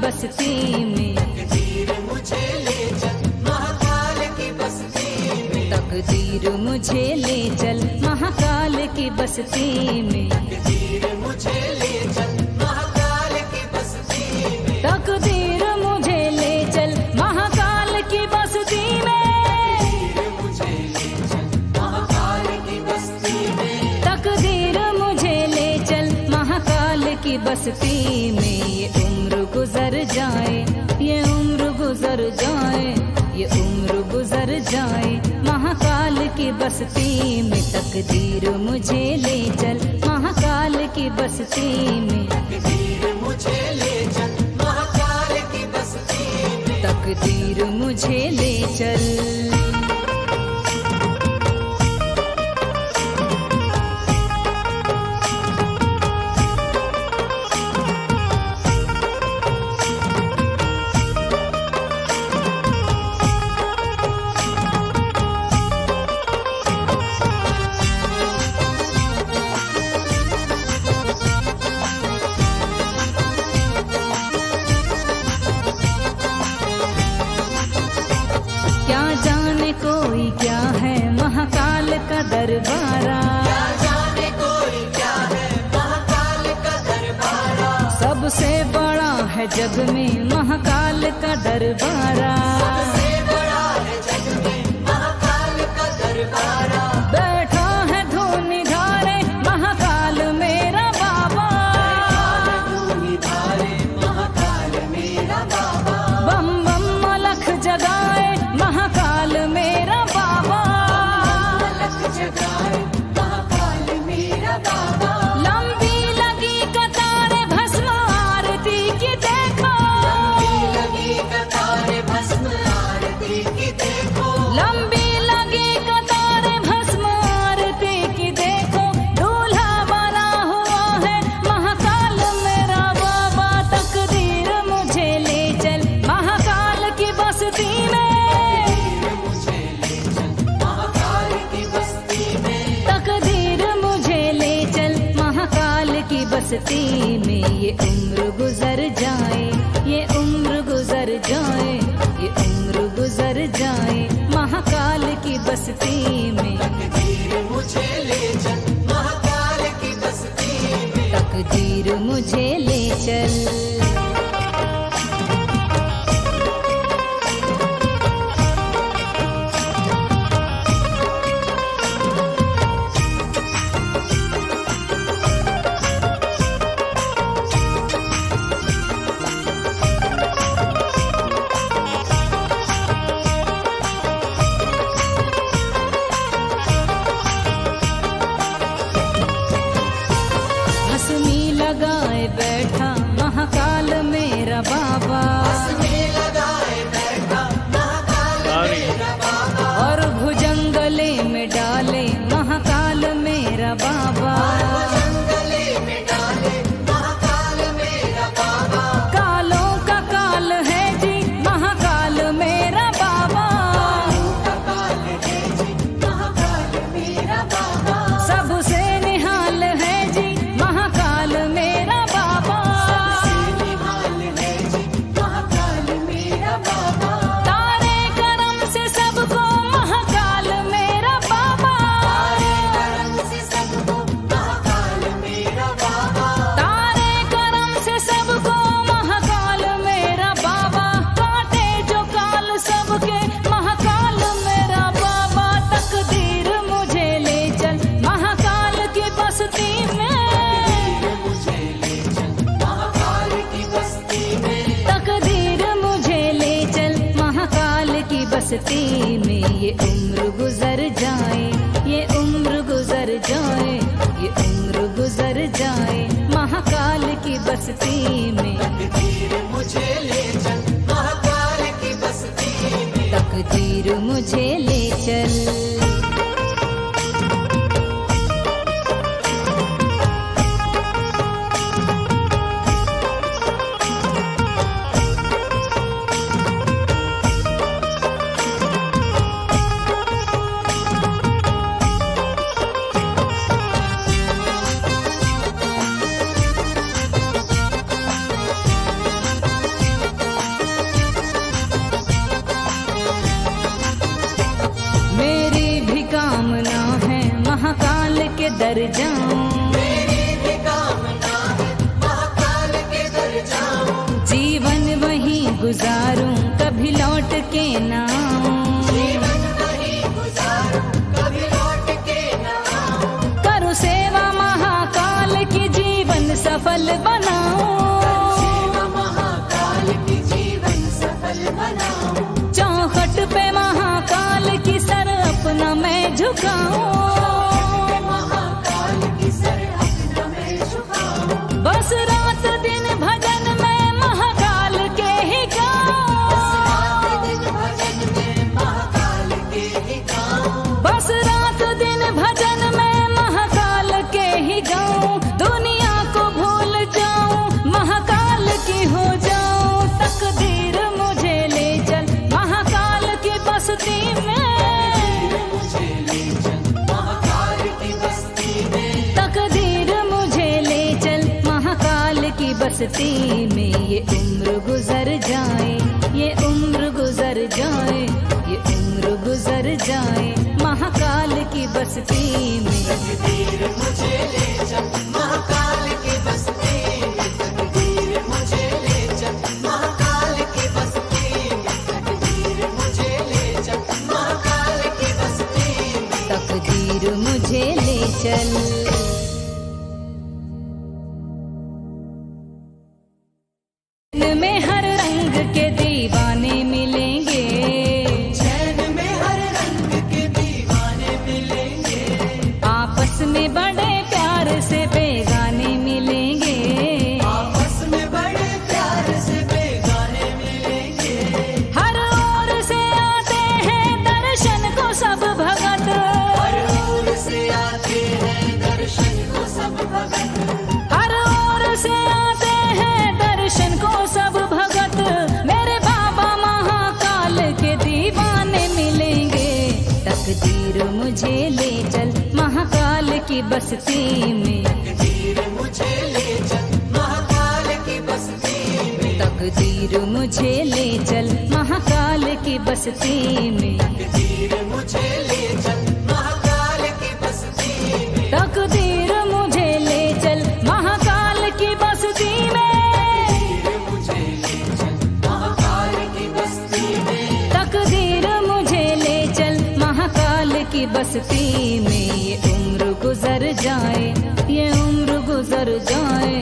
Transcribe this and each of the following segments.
बस्ती में। तकदीर मुझे ले चल महाकाल की बस्ती में। तकदीर मुझे ले चल महाकाल की बस्ती में। तकदीर मुझे ले चल महाकाल की बस्ती में। तकदीर मुझे ले चल महाकाल की बस्ती में। तकदीर मुझे ले चल महाकाल की बस्ती में। तकदीर मुझे ले चल महाकाल की बस्ती में। ये उम्र गुजर जाए, ये उम्र गुजर जाए, ये उम्र गुजर जाए महाकाल की बस्ती में। तकदीर मुझे ले चल महाकाल की बस्ती में। तकदीर मुझे ले चल महाकाल की बस्ती में। तकदीर मुझे ले चल। क्या जाने कोई क्या है महाकाल का दरबारा। क्या जाने कोई क्या है महाकाल का दरबारा। सबसे बड़ा है जग में महाकाल का दरबारा। सबसे बड़ा है जग में महाकाल का दरबारा। बैठा है धूनी धारे महाकाल मेरा बाबा। धूनी धारे महाकाल मेरा बाबा। बम बम मलख जगाए महाकाल मेरा बाबा। लख जगाए महाकाल मेरा बाबा। लंबी लगी कतारें भस्म आरती की देखो। लगी कतारें भस्म आरती की देखो। लंबी लगी कतारें भस्म आरती की देखो। दूल्हा बना हुआ है महाकाल मेरा बाबा। तकदीर मुझे ले चल महाकाल की बस्ती में। मुझे ले चल महाकाल की बस्ती में। तकदीर मुझे ले चल महाकाल की बस्ती में। ये उम्र गुजर जाए, ये उम्र गुजर जाए, ये उम्र गुजर जाए महाकाल की बस्ती में। तकदीर मुझे ले चल महाकाल की बस्ती में। तकदीर मुझे ले चल। हंसनी लगाए बैठा महाकाल मेरा बाबा। हंसने लगाए बैठा महाकाल मेरा बाबा। और भुजंगले में डाले महाकाल मेरा बाबा। जंगले में डाले महाकाल मेरा बाबा। कालों का काल है जी महाकाल मेरा बाबा। काल है जी महाकाल मेरा बाबा। सबसे निहाल है जी महाकाल मेरा बाबा। निहाल है जी महाकाल मेरा बाबा। तारे करम से सबको महाकाल मेरा बाबा। करम से सबको महाकाल मेरा बाबा। तारे करम से सबको महाकाल मेरा बाबा। काटे जो काल सबके महाकाल मेरा बाबा। तकदीर मुझे ले चल महाकाल की बस्ती में। मुझे ले चल महाकाल की बस्ती में। तकदीर मुझे ले चल महाकाल की बस्ती में। ये उम्र गुजर जाए, ये उम्र गुजर जाए, ये उम्र गुजर जाए महाकाल की बस्ती में। तकदीर मुझे ले चल महाकाल की बस्ती में। तकदीर मुझे ले चल। दर जाऊं, मेरी भी कामना है महाकाल के दर जाऊं, जीवन वहीं गुजारूं कभी लौट के ना आऊं, जीवन वहीं गुजारूं कभी लौट के न आऊं, करूं सेवा महाकाल की जीवन सफल बनाऊं, सेवा महाकाल की जीवन सफल बनाऊं, चौखट पे महाकाल की सर अपना मैं झुकाऊं, महाकाल की सर अपना मैं झुकाऊं, बस रात दिन भजन में महाकाल के ही गाऊं, दिन भजन में महाकाल के ही गाऊं, बस रात दिन भजन में महाकाल के ही गाऊं, दुनिया को भूल जाऊं महाकाल की हो जाऊं, तकदीर मुझे ले चल महाकाल की बस्ती में, मुझे ले चल महाकाल की बस्ती में, तकदीर मुझे ले चल महाकाल की बस्ती में, ये उम्र गुजर जाए, ये उम्र गुजर जाए, ये उम्र गुजर जाए महाकाल की बस्ती में, तकदीर मुझे ले चल महाकाल की बस्ती में, तकदीर मुझे ले चल महाकाल की बस्ती में, तकदीर मुझे ले चल महाकाल की बस्ती में, तकदीर मुझे ले चल। में हर रंग के दीवाने मिलेंगे, चैन में हर रंग के दीवाने मिलेंगे, आपस में बड़े प्यार से बेगाने मिलेंगे, आपस में बड़े प्यार से बेगाने मिलेंगे, हर ओर से आते हैं दर्शन को सब भगत, हर ओर से आते हैं दर्शन को सब भगत, हर ओर से आते हैं दर्शन को सब भगत, मेरे बाबा महाकाल के दीवाने मिलेंगे, तकदीर मुझे ले चल महाकाल की बस्ती में, तकदीर मुझे ले चल महाकाल की बस्ती में, तकदीर मुझे ले चल महाकाल की बस्ती में, तकदीर मुझे ले चल महाकाल की बस्ती में, तकदीर मुझे ले चल महाकाल की बस्ती में, तकदीर मुझे ले चल महाकाल की बस्ती में, तकदीर मुझे ले चल महाकाल की बस्ती में, ये उम्र गुजर जाए, ये उम्र गुजर जाए,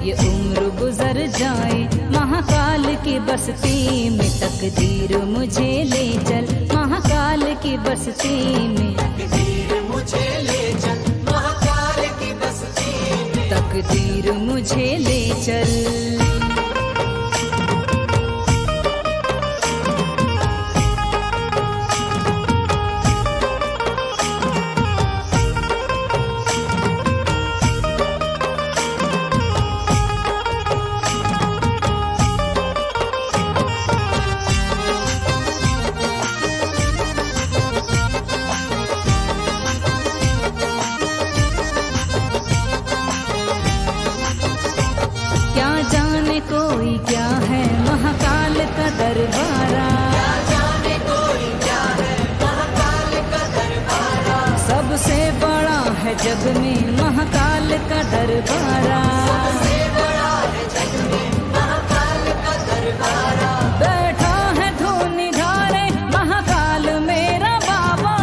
ये उम्र गुजर जाए महाकाल की बस्ती में, तकदीर मुझे ले चल महाकाल की बस्ती में, तकदीर मुझे ले चल महाकाल की बस्ती में, तकदीर मुझे ले चल। क्या जाने कोई क्या है महाकाल का दरबारा, क्या जाने कोई क्या है महाकाल का दरबारा, सबसे बड़ा है जग में महाकाल का दरबारा, सबसे बड़ा है जग में महाकाल का दरबारा, बैठा है धूनी धारे महाकाल मेरा बाबा,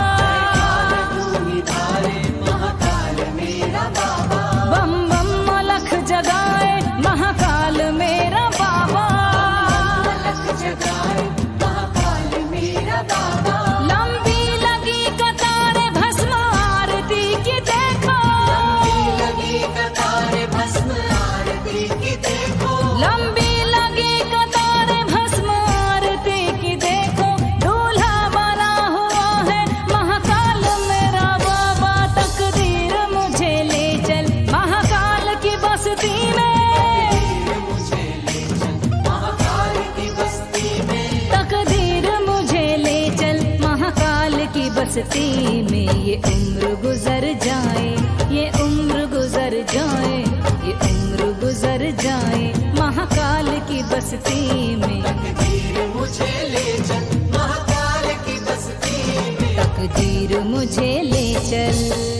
धूनी धारे महाकाल मेरा बाबा, बम बम अलख जगाए महाकाल मेरा बाबा, अलख जगाए महाकाल मेरा बाबा, लंबी लगी कतारें भस्म आरती की देखो, लगी कतारें भस्म आरती की देखो, लंबी लगी कतारें भस्म आरती की देखो, दूल्हा बना हुआ है महाकाल मेरा बाबा, तकदीर मुझे ले चल महाकाल की बस्ती में, मुझे ले चल महाकाल की बस्ती में, तकदीर मुझे ले चल महाकाल की बस्ती में, ये उम्र गुजर जाए, ये उम्र गुजर जाए, ये उम्र गुजर जाए महाकाल की बस्ती में, तकदीर मुझे ले चल महाकाल की बस्ती में, तकदीर मुझे ले चल।